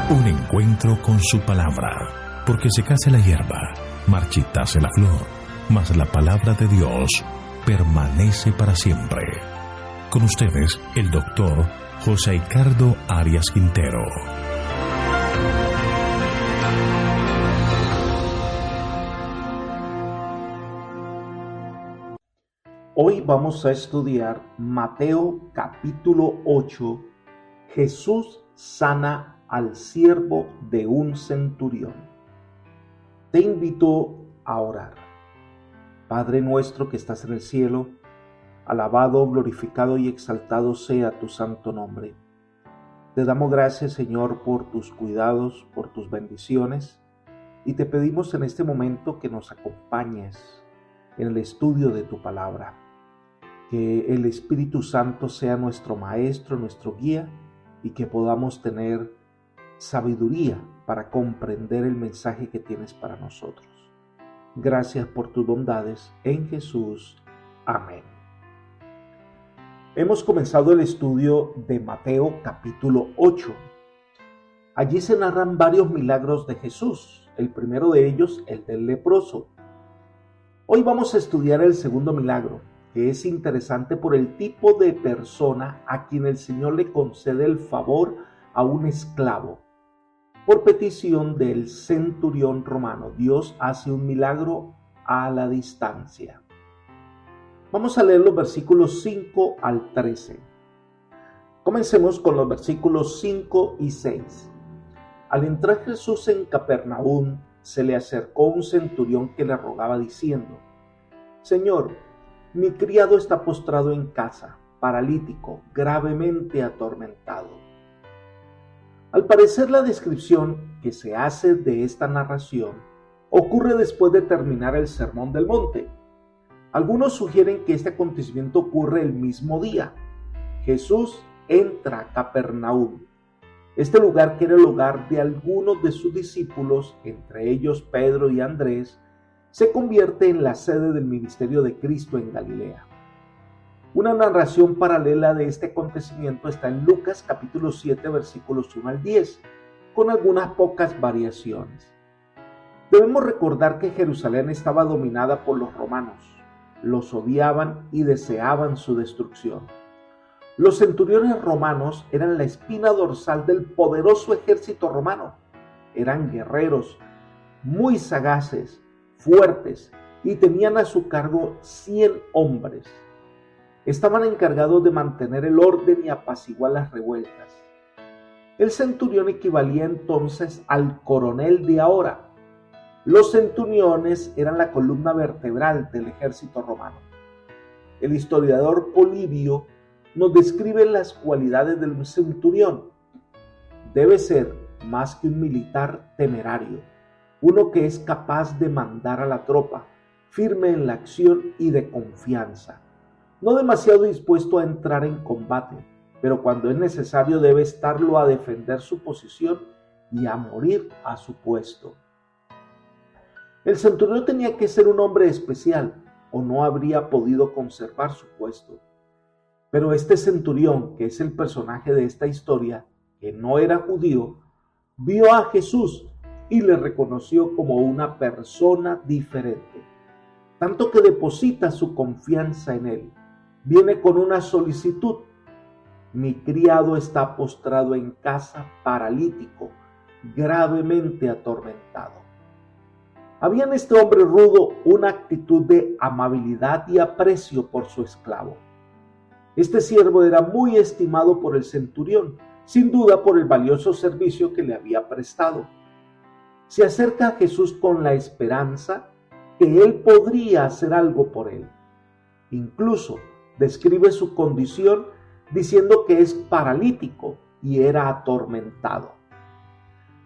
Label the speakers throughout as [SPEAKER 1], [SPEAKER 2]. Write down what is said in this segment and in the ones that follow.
[SPEAKER 1] Un encuentro con su palabra, porque secase la hierba, marchitase la flor, mas la palabra de Dios permanece para siempre. Con ustedes, el doctor José Ricardo Arias Quintero.
[SPEAKER 2] Hoy vamos a estudiar Mateo capítulo 8. Jesús sana al siervo de un centurión. Te invito a orar. Padre nuestro que estás en el cielo, alabado, glorificado y exaltado sea tu santo nombre. Te damos gracias, Señor, por tus cuidados, por tus bendiciones, y te pedimos en este momento que nos acompañes en el estudio de tu palabra. Que el Espíritu Santo sea nuestro maestro, nuestro guía, y que podamos tener sabiduría para comprender el mensaje que tienes para nosotros. Gracias por tus bondades en Jesús. Amén. Hemos comenzado el estudio de Mateo capítulo 8. Allí se narran varios milagros de Jesús. El primero de ellos, el del leproso. Hoy vamos a estudiar el segundo milagro, que es interesante por el tipo de persona a quien el Señor le concede el favor a un esclavo. Por petición del centurión romano, Dios hace un milagro a la distancia. Vamos a leer los versículos 5 al 13. Comencemos con los versículos 5 y 6. Al entrar Jesús en Capernaum, se le acercó un centurión que le rogaba diciendo: Señor, mi criado está postrado en casa, paralítico, gravemente atormentado. Al parecer, la descripción que se hace de esta narración ocurre después de terminar el Sermón del Monte. Algunos sugieren que este acontecimiento ocurre el mismo día. Jesús entra a Capernaum, este lugar que era el hogar de algunos de sus discípulos, entre ellos Pedro y Andrés, se convierte en la sede del ministerio de Cristo en Galilea. Una narración paralela de este acontecimiento está en Lucas capítulo 7 versículos 1 al 10, con algunas pocas variaciones. Debemos recordar que Jerusalén estaba dominada por los romanos. Los odiaban y deseaban su destrucción. Los centuriones romanos eran la espina dorsal del poderoso ejército romano. Eran guerreros muy sagaces, fuertes, y tenían a su cargo 100 hombres. Estaban encargados de mantener el orden y apaciguar las revueltas. El centurión equivalía entonces al coronel de ahora. Los centuriones eran la columna vertebral del ejército romano. El historiador Polibio nos describe las cualidades del centurión. Debe ser, más que un militar, temerario, uno que es capaz de mandar a la tropa, firme en la acción y de confianza, no demasiado dispuesto a entrar en combate, pero cuando es necesario debe estarlo a defender su posición y a morir a su puesto. El centurión tenía que ser un hombre especial, o no habría podido conservar su puesto. Pero este centurión, que es el personaje de esta historia, que no era judío, vio a Jesús y le reconoció como una persona diferente, tanto que deposita su confianza en él. Viene con una solicitud: mi criado está postrado en casa, paralítico, gravemente atormentado. Había en este hombre rudo una actitud de amabilidad y aprecio por su esclavo. Este siervo era muy estimado por el centurión, sin duda por el valioso servicio que le había prestado. Se acerca a Jesús con la esperanza que él podría hacer algo por él. Incluso describe su condición diciendo que es paralítico y era atormentado.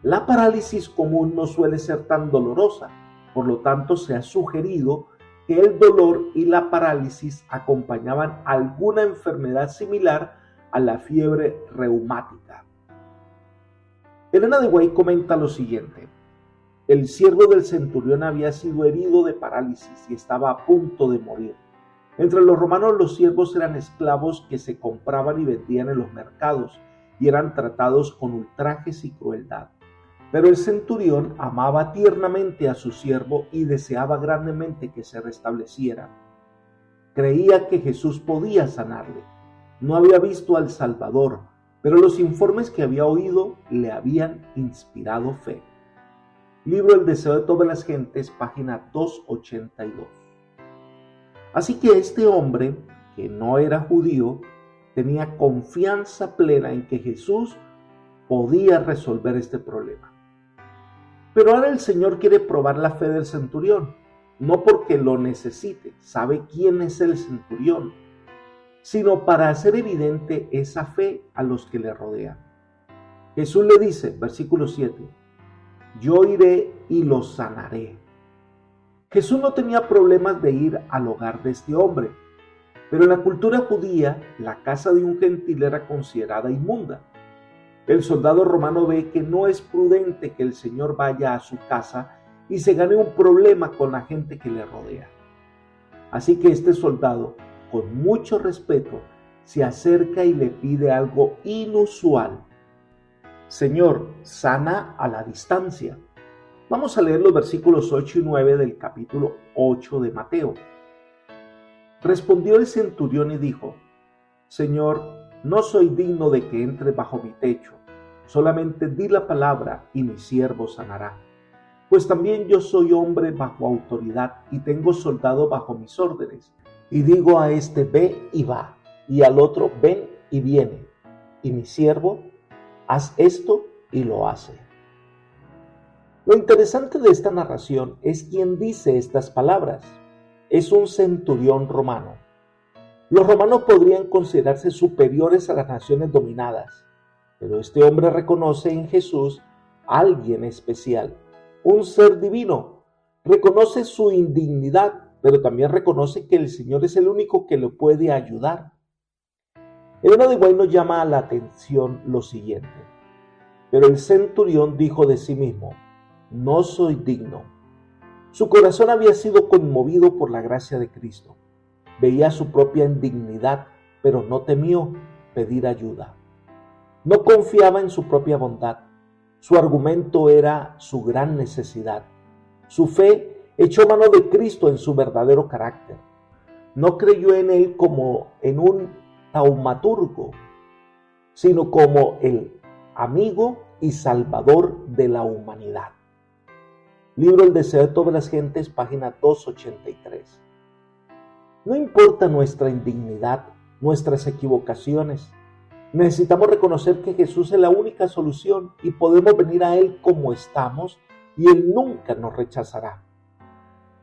[SPEAKER 2] La parálisis común no suele ser tan dolorosa, por lo tanto se ha sugerido que el dolor y la parálisis acompañaban alguna enfermedad similar a la fiebre reumática. Elena de White comenta lo siguiente: el siervo del centurión había sido herido de parálisis y estaba a punto de morir. Entre los romanos los siervos eran esclavos que se compraban y vendían en los mercados y eran tratados con ultrajes y crueldad. Pero el centurión amaba tiernamente a su siervo y deseaba grandemente que se restableciera. Creía que Jesús podía sanarle. No había visto al Salvador, pero los informes que había oído le habían inspirado fe. Libro El deseo de todas las gentes, página 282. Así que este hombre, que no era judío, tenía confianza plena en que Jesús podía resolver este problema. Pero ahora el Señor quiere probar la fe del centurión, no porque lo necesite, sabe quién es el centurión, sino para hacer evidente esa fe a los que le rodean. Jesús le dice, versículo 7, yo iré y lo sanaré. Jesús no tenía problemas de ir al hogar de este hombre, pero en la cultura judía, la casa de un gentil era considerada inmunda. El soldado romano ve que no es prudente que el Señor vaya a su casa y se gane un problema con la gente que le rodea. Así que este soldado, con mucho respeto, se acerca y le pide algo inusual. Señor, sana a la distancia. Vamos a leer los versículos 8 y 9 del capítulo 8 de Mateo. Respondió el centurión y dijo, Señor, no soy digno de que entre bajo mi techo, solamente di la palabra y mi siervo sanará. Pues también yo soy hombre bajo autoridad y tengo soldado bajo mis órdenes. Y digo a este ve y va, y al otro ven y viene. Y mi siervo, haz esto y lo hace. Lo interesante de esta narración es quién dice estas palabras. Es un centurión romano. Los romanos podrían considerarse superiores a las naciones dominadas, pero este hombre reconoce en Jesús a alguien especial, un ser divino. Reconoce su indignidad, pero también reconoce que el Señor es el único que lo puede ayudar. Elena de White nos llama la atención lo siguiente. Pero el centurión dijo de sí mismo, no soy digno. Su corazón había sido conmovido por la gracia de Cristo. Veía su propia indignidad, pero no temió pedir ayuda. No confiaba en su propia bondad. Su argumento era su gran necesidad. Su fe echó mano de Cristo en su verdadero carácter. No creyó en él como en un taumaturgo, sino como el amigo y salvador de la humanidad. Libro El deseo de todas las gentes, página 283. No importa nuestra indignidad, nuestras equivocaciones. Necesitamos reconocer que Jesús es la única solución y podemos venir a Él como estamos y Él nunca nos rechazará.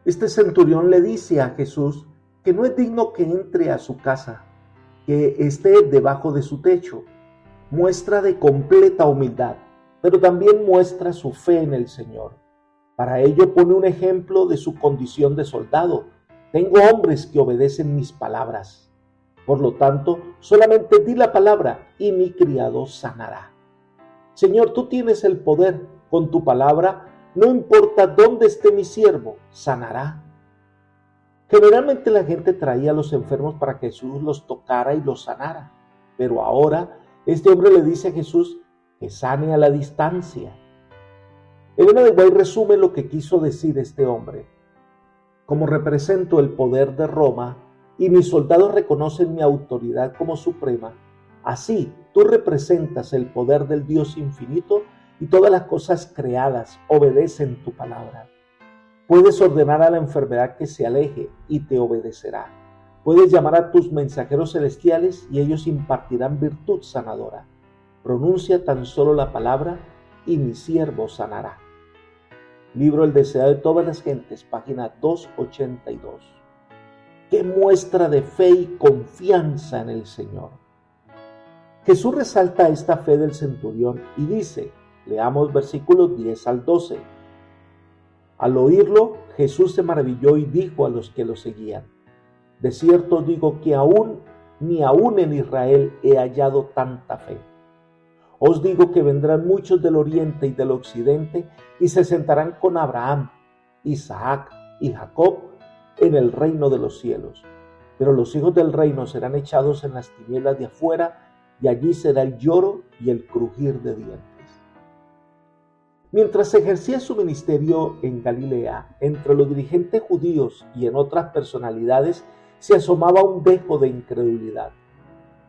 [SPEAKER 2] Este centurión le dice a Jesús que no es digno que entre a su casa, que esté debajo de su techo. Muestra de completa humildad, pero también muestra su fe en el Señor. Para ello pone un ejemplo de su condición de soldado. Tengo hombres que obedecen mis palabras. Por lo tanto, solamente di la palabra y mi criado sanará. Señor, tú tienes el poder. Con tu palabra, no importa dónde esté mi siervo, sanará. Generalmente la gente traía a los enfermos para que Jesús los tocara y los sanara. Pero ahora, este hombre le dice a Jesús que sane a la distancia. Elena de White resume lo que quiso decir este hombre. Como represento el poder de Roma y mis soldados reconocen mi autoridad como suprema, así tú representas el poder del Dios infinito y todas las cosas creadas obedecen tu palabra. Puedes ordenar a la enfermedad que se aleje y te obedecerá. Puedes llamar a tus mensajeros celestiales y ellos impartirán virtud sanadora. Pronuncia tan solo la palabra y mi siervo sanará. Libro El deseo de todas las gentes, página 282. ¡Qué muestra de fe y confianza en el Señor! Jesús resalta esta fe del centurión y dice, leamos versículos 10 al 12. Al oírlo, Jesús se maravilló y dijo a los que lo seguían, de cierto digo que ni aún en Israel he hallado tanta fe. Os digo que vendrán muchos del oriente y del occidente y se sentarán con Abraham, Isaac y Jacob en el reino de los cielos. Pero los hijos del reino serán echados en las tinieblas de afuera, y allí será el lloro y el crujir de dientes. Mientras ejercía su ministerio en Galilea, entre los dirigentes judíos y en otras personalidades, se asomaba un dejo de incredulidad.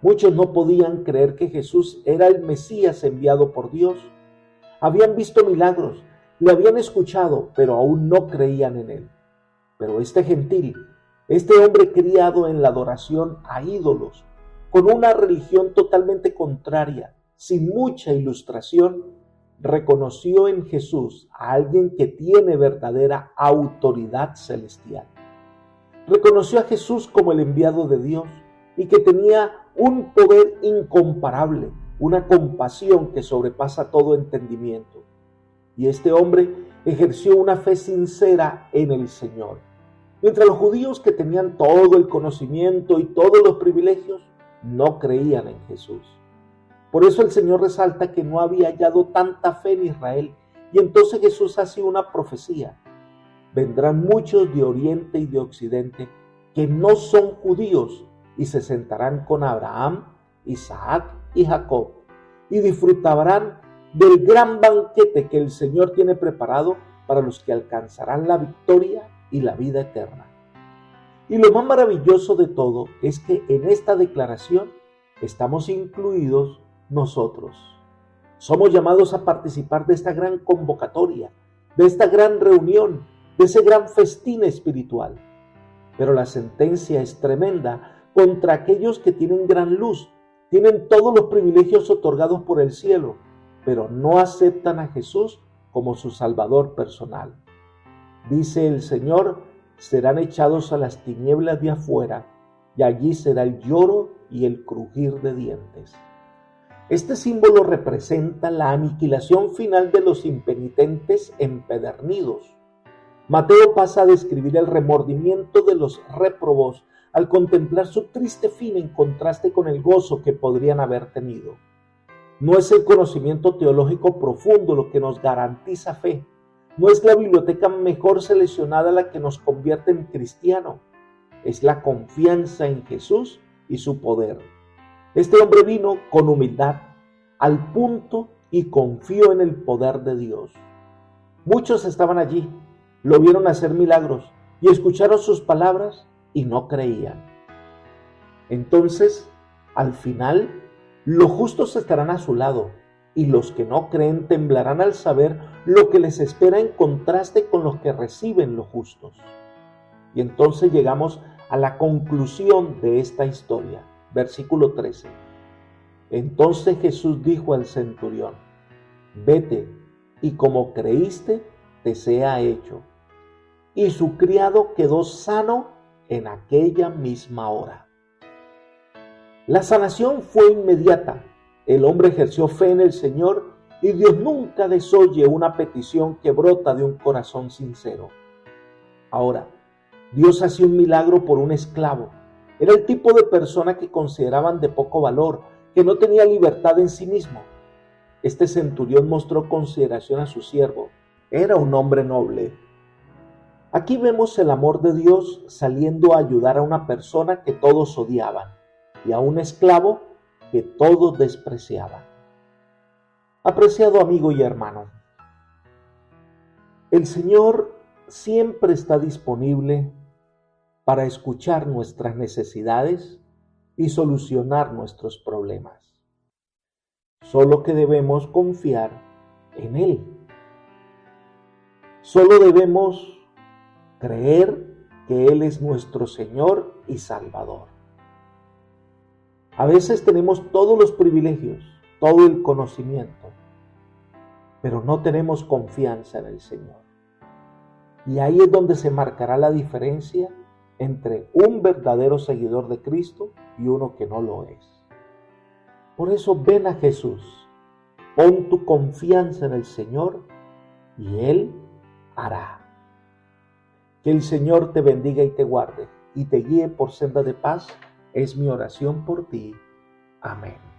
[SPEAKER 2] Muchos no podían creer que Jesús era el Mesías enviado por Dios. Habían visto milagros, le habían escuchado, pero aún no creían en él. Pero este gentil, este hombre criado en la adoración a ídolos, con una religión totalmente contraria, sin mucha ilustración, reconoció en Jesús a alguien que tiene verdadera autoridad celestial. Reconoció a Jesús como el enviado de Dios y que tenía un poder incomparable, una compasión que sobrepasa todo entendimiento. Y este hombre ejerció una fe sincera en el Señor. Mientras los judíos que tenían todo el conocimiento y todos los privilegios no creían en Jesús. Por eso el Señor resalta que no había hallado tanta fe en Israel, y entonces Jesús hace una profecía. Vendrán muchos de oriente y de occidente que no son judíos y se sentarán con Abraham, Isaac y Jacob y disfrutarán del gran banquete que el Señor tiene preparado para los que alcanzarán la victoria y la vida eterna. Y lo más maravilloso de todo es que en esta declaración estamos incluidos nosotros. Somos llamados a participar de esta gran convocatoria, de esta gran reunión, de ese gran festín espiritual. Pero la sentencia es tremenda contra aquellos que tienen gran luz, tienen todos los privilegios otorgados por el cielo, pero no aceptan a Jesús como su Salvador personal. Dice el Señor: serán echados a las tinieblas de afuera, y allí será el lloro y el crujir de dientes. Este símbolo representa la aniquilación final de los impenitentes empedernidos. Mateo pasa a describir el remordimiento de los réprobos al contemplar su triste fin en contraste con el gozo que podrían haber tenido. No es el conocimiento teológico profundo lo que nos garantiza fe. No es la biblioteca mejor seleccionada la que nos convierte en cristiano. Es la confianza en Jesús y su poder. Este hombre vino con humildad, al punto, y confió en el poder de Dios. Muchos estaban allí, lo vieron hacer milagros y escucharon sus palabras y no creían. Entonces, al final, los justos estarán a su lado y los que no creen temblarán al saber lo que les espera en contraste con los que reciben los justos. Y entonces llegamos a la conclusión de esta historia. Versículo 13. Entonces Jesús dijo al centurión: vete, y como creíste, te sea hecho. Y su criado quedó sano en aquella misma hora. La sanación fue inmediata. El hombre ejerció fe en el Señor y Dios nunca desoye una petición que brota de un corazón sincero. Ahora, Dios hace un milagro por un esclavo. Era el tipo de persona que consideraban de poco valor, que no tenía libertad en sí mismo. Este centurión mostró consideración a su siervo. Era un hombre noble. Aquí vemos el amor de Dios saliendo a ayudar a una persona que todos odiaban y a un esclavo que todos despreciaban. Apreciado amigo y hermano, el Señor siempre está disponible para escuchar nuestras necesidades y solucionar nuestros problemas. Solo que debemos confiar en Él. Solo debemos creer que Él es nuestro Señor y Salvador. A veces tenemos todos los privilegios, todo el conocimiento, pero no tenemos confianza en el Señor. Y ahí es donde se marcará la diferencia entre un verdadero seguidor de Cristo y uno que no lo es. Por eso ven a Jesús, pon tu confianza en el Señor y Él hará. Que el Señor te bendiga y te guarde y te guíe por senda de paz, es mi oración por ti. Amén.